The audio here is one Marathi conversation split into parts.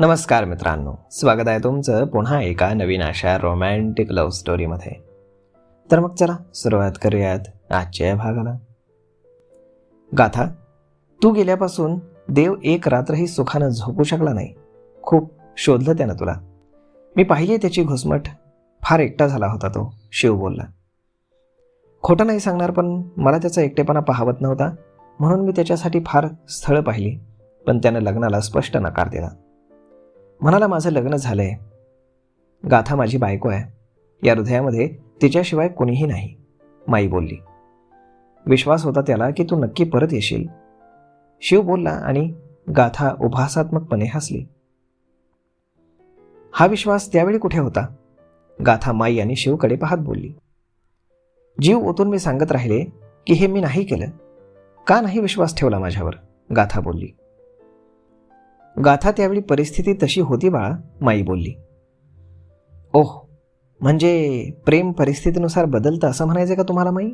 नमस्कार मित्रांनो, स्वागत आहे तुमचं पुन्हा एका नवीन अशा रोमॅन्टिक लव्ह स्टोरीमध्ये. तर मग चला सुरुवात करूयात आजच्या या भागाला. गाथा, तू गेल्यापासून देव एक रात्रही सुखानं झोपू शकला नाही. खूप शोधलं त्यानं तुला. मी पाहिली त्याची घुसमट. फार एकटा झाला होता तो, शिव बोलला. खोटं नाही सांगणार, पण मला त्याचा एकटेपणा पाहवत नव्हता, म्हणून मी त्याच्यासाठी फार स्थळं पाहिली, पण त्यानं लग्नाला स्पष्ट नकार दिला. म्हणाला माझं लग्न झालंय. गाथा माझी बायको आहे. या हृदयामध्ये तिच्याशिवाय कोणीही नाही, माई बोलली. विश्वास होता त्याला की तू नक्की परत येशील, शिव बोलला आणि गाथा उपहासात्मकपणे हसली. हा विश्वास त्यावेळी कुठे होता? गाथा माई आणि शिवकडे पाहत बोलली. जीव ओतून मी सांगत राहिले की हे मी नाही केलं. का नाही विश्वास ठेवला माझ्यावर? गाथा बोलली. गाथा, त्यावेळी परिस्थिती तशी होती बाळा, माई बोलली. ओह, म्हणजे प्रेम परिस्थितीनुसार बदलतं असं म्हणायचं का तुम्हाला माई?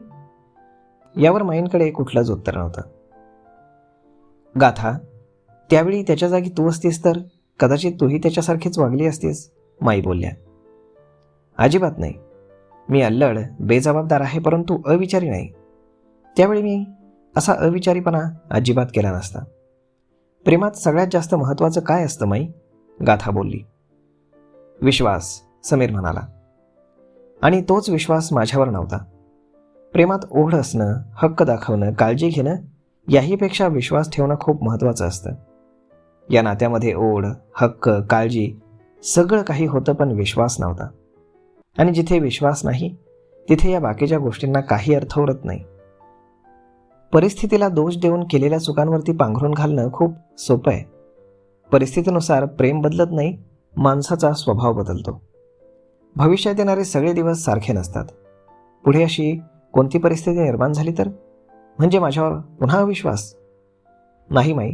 यावर माईंकडे कुठलंच उत्तर नव्हतं. गाथा, त्यावेळी त्याच्या जागी तू असतीस तर कदाचित तूही त्याच्यासारखीच वागली असतीस, माई बोलल्या. अजिबात नाही. मी अल्लड बेजबाबदार आहे, परंतु अविचारी नाही. त्यावेळी मी असा अविचारीपणा अजिबात केला नसता. प्रेमात सगळ्यात जास्त महत्त्वाचं काय असतं माई? गाथा बोलली. विश्वास, समीर म्हणाला. आणि तोच विश्वास माझ्यावर नव्हता. प्रेमात ओढ असणं, हक्क दाखवणं, काळजी घेणं याहीपेक्षा विश्वास ठेवणं खूप महत्त्वाचं असतं. या नात्यामध्ये ओढ, हक्क, काळजी सगळं काही होतं, पण विश्वास नव्हता. आणि जिथे विश्वास नाही तिथे या बाकीच्या गोष्टींना काही अर्थ उरत नाही. परिस्थितीला दोष देऊन केलेल्या चुकांवरती पांघरून घालणं खूप सोपं आहे. परिस्थितीनुसार प्रेम बदलत नाही, माणसाचा स्वभाव बदलतो. भविष्यात येणारे सगळे दिवस सारखे नसतात. पुढे अशी कोणती परिस्थिती निर्माण झाली तर? म्हणजे माझ्यावर पुन्हा अविश्वास? नाही माई,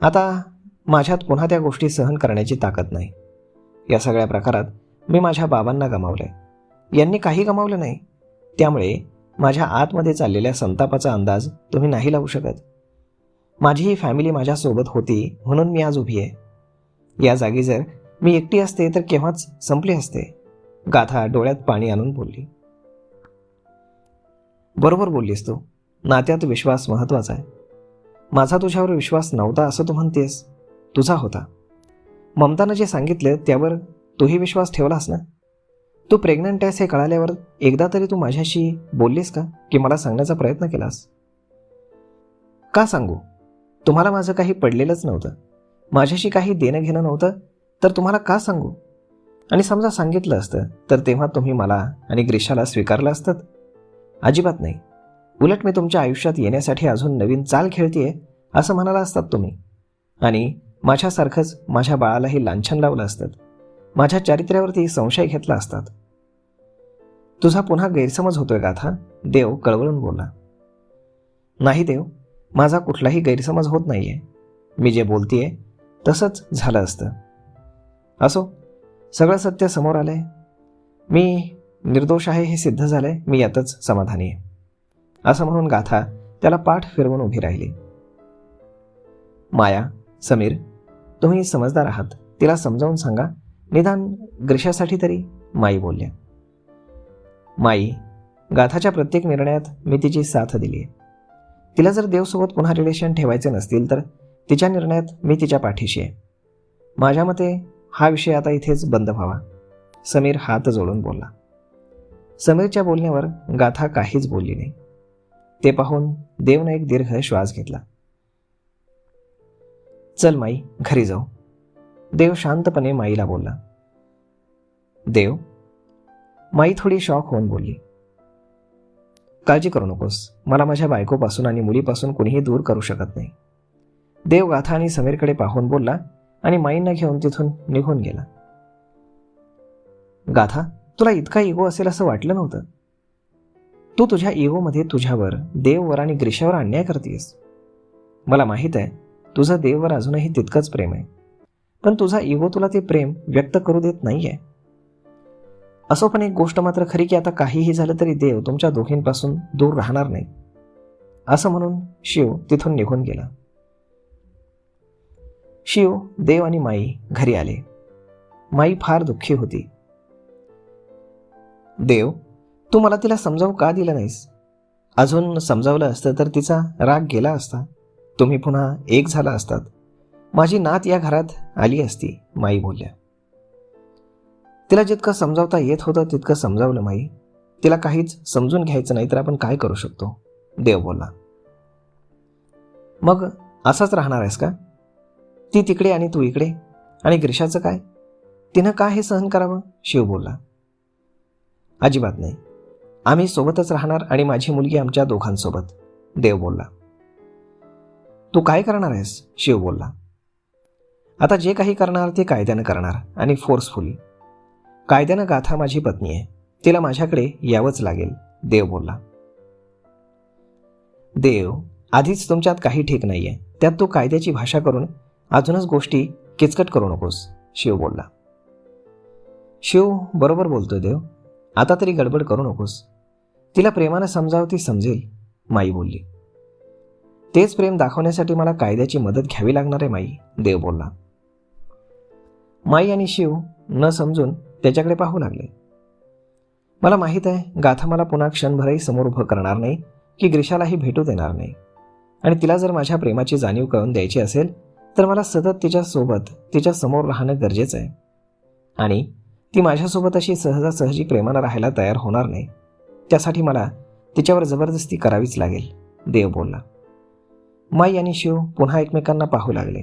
आता माझ्यात पुन्हा त्या गोष्टी सहन करण्याची ताकद नाही. या सगळ्या प्रकारात मी माझ्या बाबांना गमावलंय. यांनी काही गमावलं नाही. त्यामुळे माझ्या आतमध्ये चाललेल्या संतापाचा अंदाज तुम्ही नाही लावू शकत. माझी ही फॅमिली माझ्यासोबत होती म्हणून मी आज उभी आहे. या जागी जर मी एकटी असते तर केव्हाच संपली असते, गाथा डोळ्यात पाणी आणून बोलली. बरोबर बोललीस तू. नात्यात विश्वास महत्त्वाचा आहे. माझा तुझ्यावर विश्वास नव्हता असं तू म्हणतेस? तुझा होता. ममतानं जे सांगितलं त्यावर तूही विश्वास ठेवलास ना? तू प्रेग्नंट आहेस हे कळाल्यावर एकदा तरी तू माझ्याशी बोललीस का, की मला सांगण्याचा प्रयत्न केलास? का सांगू? तुम्हाला माझं काही पडलेलंच नव्हतं. माझ्याशी काही देणं घेणं नव्हतं, तर तुम्हाला का सांगू? आणि समजा सांगितलं असतं तर तेव्हा तुम्ही मला आणि ग्रीशाला स्वीकारलं असतं? अजिबात नाही. उलट मी तुमच्या आयुष्यात येण्यासाठी अजून नवीन चाल खेळतीये असं म्हणाला असतात तुम्ही. आणि माझ्यासारखंच माझ्या बाळालाही लांछन लावलं असतं. माझ्या चारित्र्यावरती संशय घेतला असतात. तुझा पुन्हा गैरसमज होतोय गाथा, देव कळवळून बोलला. नाही देव, माझा कुठलाही गैरसमज होत नाहीये. मी जे बोलतेय तसंच झालं असतं. असो, सगळं सत्य समोर आलंय. मी निर्दोष आहे हे सिद्ध झालंय. मी यातच समाधानी आहे, असं म्हणून गाथा त्याला पाठ फिरवून उभी राहिली. माया, समीर, तुम्ही समजदार आहात. तिला समजावून सांगा, निदान ग्रीशासाठी तरी, माई बोलल्या. माई, गाथाच्या प्रत्येक निर्णयात मी तिची साथ दिली आहे. तिला जर देवसोबत पुन्हा रिलेशन ठेवायचे नसतील तर तिच्या निर्णयात मी तिच्या पाठीशी आहे. माझ्या मते हा विषय आता इथेच बंद व्हावा, समीर हात जोडून बोलला. समीरच्या बोलण्यावर गाथा काहीच बोलली नाही. ते पाहून देवनं एक दीर्घ श्वास घेतला. चल माई, घरी जाऊ, देव शांतपणे माईला बोलला. देव? माई थोडी शॉक होऊन बोलली. काळजी करू नकोस. मला माझ्या बायकोपासून आणि मुलीपासून कुणीही दूर करू शकत नाही, देव गाथा आणि समीरकडे पाहून बोलला आणि माईंना घेऊन तिथून निघून गेला. गाथा, तुला इतका इगो असेल असं वाटलं नव्हतं. तू तुझ्या इगोमध्ये तुझ्यावर, देववर आणि ग्रीशावर अन्याय करतेस. मला माहीत आहे तुझं देववर अजूनही तितकंच प्रेम आहे, पण तुझा इगो तुला ते प्रेम व्यक्त करू देत नाहीये. असो, पण एक गोष्ट मात्र खरी की आता काहीही झालं तरी देव तुमच्या दोघींपासून दूर राहणार नाही, असं म्हणून शिव तिथून निघून गेला. शिव, देव आणि माई घरी आले. माई फार दुःखी होती. देव, तू मला तिला समजावून का दिलं नाहीस? अजून समजावलं असतं तर तिचा राग गेला असता. तुम्ही पुन्हा एक झाला असतात. माझी नात या घरात आली असती, माई बोलल्या. तिला जितकं समजावता येत होतं तितकं समजावलं माई. तिला काहीच समजून घ्यायचं नाही तर आपण काय करू शकतो? देव बोलला. मग असंच राहणार आहेस का? ती तिकडे आणि तू इकडे. आणि ग्रीशाचं काय? तिनं का हे सहन करावं? शिव बोलला. अजिबात नाही. आम्ही सोबतच राहणार आणि माझी मुलगी आमच्या दोघांसोबत, देव बोलला. तू काय करणार आहेस? शिव बोलला. आता जे काही करणार ते कायद्यानं करणार आणि फोर्सफुली. कायद्यानं गाथा माझी पत्नी आहे. तिला माझ्याकडे यावंच लागेल, देव बोलला. देव, आधीच तुमच्यात काही ठीक नाहीये, त्यात तू कायद्याची भाषा करून अजूनच गोष्टी किचकट करू नकोस, शिव बोलला. शिव बरोबर बोलतोय देव. आता तरी गडबड करू नकोस. तिला प्रेमानं समजाव, ती समजेल, माई बोलली. तेच प्रेम दाखवण्यासाठी मला कायद्याची मदत घ्यावी लागणार आहे, माई, देव बोलला. माई आणि शिव न समजून त्याच्याकडे पाहू लागले. मला माहीत आहे गाथा मला पुन्हा क्षणभरही समोर उभं करणार नाही की ग्रीशालाही भेटू देणार नाही. आणि तिला जर माझ्या प्रेमाची जाणीव करून द्यायची असेल तर मला सतत तिच्यासोबत तिच्या समोर राहणं गरजेचं आहे. आणि ती माझ्यासोबत अशी सहजासहजी प्रेमानं राहायला तयार होणार नाही. त्यासाठी मला तिच्यावर जबरदस्ती करावीच लागेल, देव बोलला. माई आणि शिव पुन्हा एकमेकांना पाहू लागले.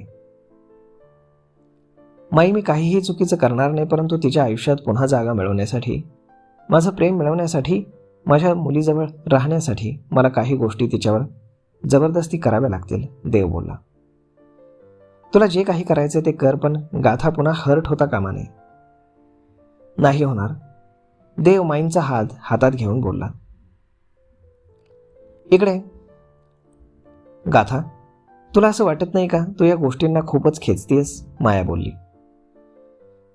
माई, मी काहीही चुकीचं करणार नाही, परंतु तिच्या आयुष्यात पुन्हा जागा मिळवण्यासाठी, माझं प्रेम मिळवण्यासाठी, माझ्या मुलीजवळ राहण्यासाठी मला काही गोष्टी तिच्यावर जबरदस्ती कराव्या लागतील, देव बोलला. तुला जे काही करायचं ते कर, पण गाथा पुन्हा हर्ट होता कामा नये. नाही होणार, देव माईंचा हात हातात घेऊन बोलला. इकडे गाथा, तुला असं वाटत नाही का तू या गोष्टींना खूपच खेचतीयस? माया बोलली.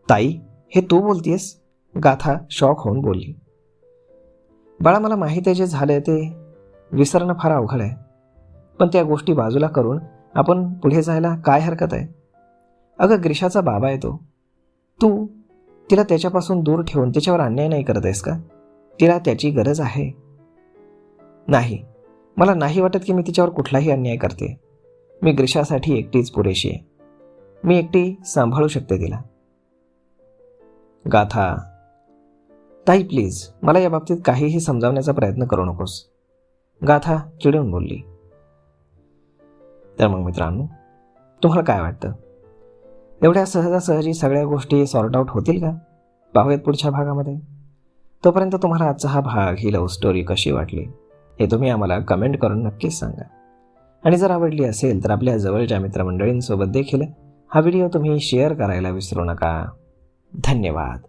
ताई, हे तू बोलतीयस? गाथा शॉक होऊन बोलली. बाळा, मला माहीत आहे जे झालंय ते विसरणं फार अवघड आहे, पण त्या गोष्टी बाजूला करून आपण पुढे जायला काय हरकत आहे? अगं, ग्रीशाचा बाबा आहे तो. तू तिला त्याच्यापासून दूर ठेवून तिच्यावर अन्याय नाही करत आहेस का? तिला त्याची गरज आहे. नाही, मला नाही वाटत की मी तिच्यावर कुठलाही अन्याय करते. मी ग्रीशासाठी एकटीच पुरेशी आहे. मी एकटी सांभाळू शकते तिला. गाथा, ताई प्लीज, मला या बाबतीत काहीही समजावण्याचा प्रयत्न करू नकोस, गाथा चिडून बोलली. तर मग मित्रांनो, तुम्हाला काय वाटतं? एवढ्या सहजासहजी सगळ्या गोष्टी सॉर्ट आउट होतील का? पाहूयात पुढच्या भागामध्ये. तोपर्यंत तुम्हाला आजचा हा भाग, ही लव्ह स्टोरी कशी वाटली हे तुम्ही आम्हाला कमेंट करून नक्कीच सांगा. आणि जर आवडली असेल तर आपल्या जवळच्या मित्रमंडळींसोबत देखील हा व्हिडिओ तुम्ही शेअर करायला विसरू नका. धन्यवाद.